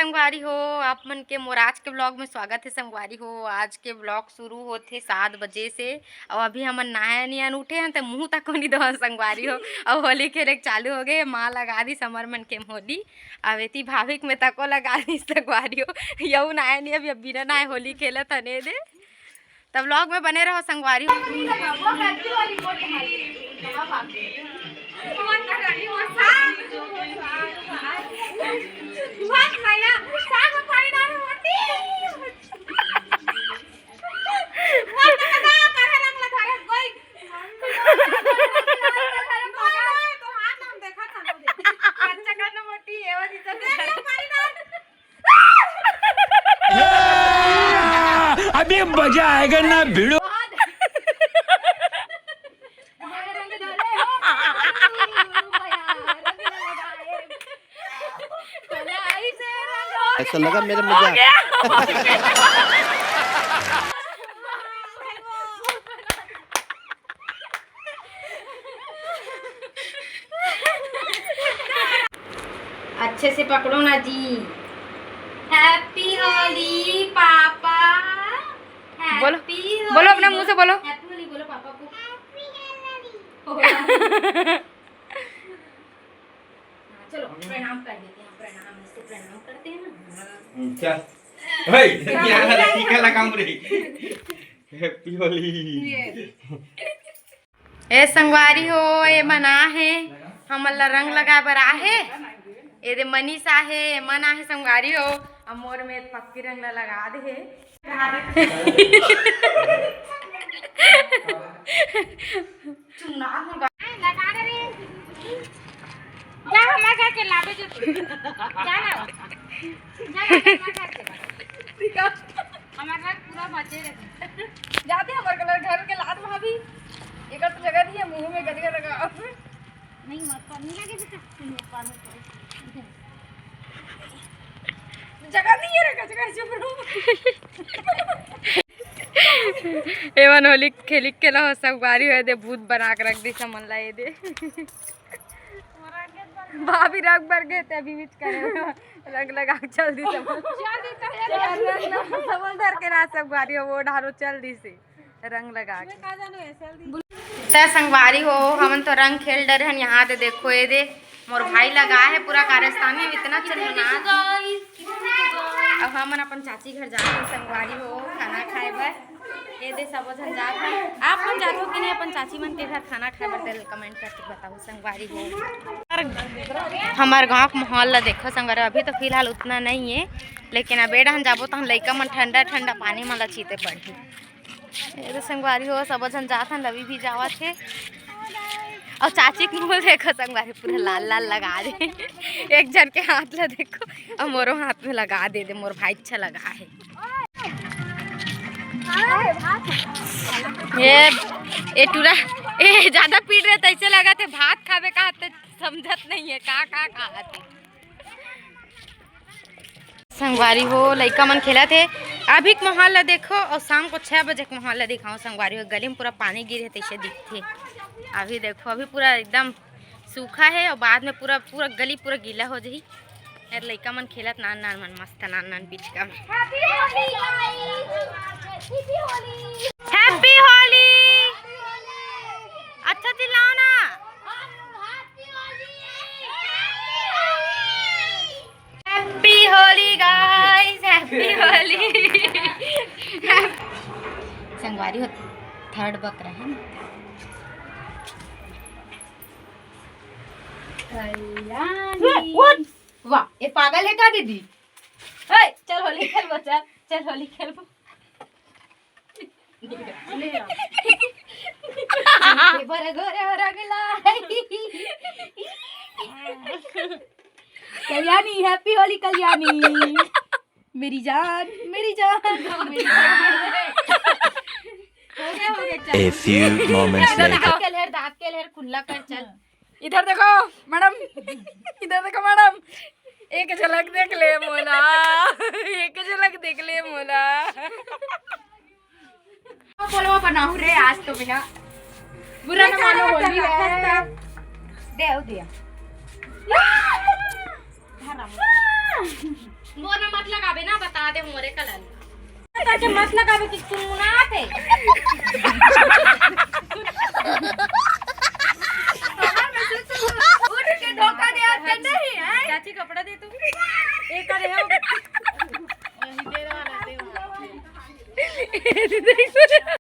संगवारी हो, आप मन के मोर आज के ब्लॉग में स्वागत है। संगवारी हो, आज के ब्लॉग शुरू होते 7 बजे से और अभी हमन नहाया नियन उठे हैं तो मुँह तक नहीं दो संगवारी हो। और होली खेले चालू हो गए, माँ लगा दी समर मन के होली अवेती भाविक में तको लगा दी संगवारी हो। यू नहाया नहीं अभी बिना नहाए होली खेला थने दे, तब ब्लॉग में बने रहो संगवारी हो। अभी मजा आएगा ना भिड़ो। ऐसा लगा मेरा मजाक। अच्छे से पकड़ो ना जी। हैप्पी होली पापा। बोलो बोलो अपने मुंह से बोलो हैप्पी होली, बोलो पापा को चलो प्रणाम कर देते हैं, प्रणाम इसको प्रणाम करते हैं ना। चल भाई क्या टीका लगाऊं रे। हैप्पी होली। ए संगवारी हो, ये मना है हमला रंग लगा बर आहे। ये दे मनीषा है मना है संगवारी हो, अमोर में पक्की रंग लगा दे है। चुना लगा दे रे जा हमारे घर के लावे जो जा ना जा हमारे घर पूरा बचे रहे जाते हमारे घर के लात भाभी एक तो जगह दी है मुंह में गदगा लगा नहीं मत पानी लगे बेटा पानी जगह नहीं है जगह चुप एवन होली खेली के लो संगवारी हो दे भूत बना के रख दी समन ला ये दे भाभी रंग भर गए थे अभी बीच करे रंग लगा चल दी समझदार के ना संगवारी हो वो ढारो चल दी से रंग लगा के संगवारी हो। हमन तो रंग खेल डरे हैं यहाँ दे देखो ये दे मोर भाई लगा है पूरा कारस्तान में इतना चलना। अब हमन अपन चाची घर जाते हैं संगवारी हो खाना खाए बर। ये दे सब जन जात है, आप मन जात हो कि नहीं अपन चाची मन के घर खाना खाए बर? कमेंट करके बताओ संगवारी हो। हमारे गाँव का माहौल ला देखो संगवारी, अभी तो फिलहाल उतना नहीं है लेकिन अब बेड़ा हम जाबो तो हम लइका मन ठंडा ठंडा पानी में ला चीते पड़ी। ये तो संगवारी हो सब जन जात हैं, रवि भी जावत है और चाची के मुँह देखो संगवारी पूरा लाल लाल लगा दे। एक जन के हाथ ला देखो और मोरो हाथ में लगा दे मोर भाई अच्छा लगा है। ये टूरा ये ज्यादा पीट रहे तैसे लगा थे भात खावे का समझत नहीं है का खाते। संगवारी हो लइका मन खेला थे अभी के माहौल ला देखो और शाम को 6 बजे के माहौल ला दिखाओ संगवारी हो। गली में पूरा पानी गिरे तैसे दिखते अभी देखो, अभी पूरा एकदम सूखा है और बाद में पूरा पूरा गली पूरा गीला हो जाही। यार लइका मन खेलत नान नान मन मस्त नान नान पिचका में। हैप्पी होली अच्छा चिल्लाओ ना। Happy Holi guys, happy Holi. संगवारी हो थर्ड बकरा है ना। वाह ये पागल है का दीदी? चल होली खेल बच्चा, चल होली खेल। कल्याणी हैप्पी होली कल्याणी मेरी जान मेरी जान मेरी जान। A few moments later. दांत के लेर खुला कर चल। इधर देखो मैडम, इधर देखो मैडम, एक झलक देख ले मोला, एक झलक देख ले मोला। बोलो बनाऊ रे आज तो भैया बुरा न मानो होली है। दे दिया वो ना मत लगावे ना, बता दे मोरे कलर करके मत लगावे कि तुम ना आते। उठ के धोखा दे आते नहीं है। चाची कपड़ा दे तू। एक करे है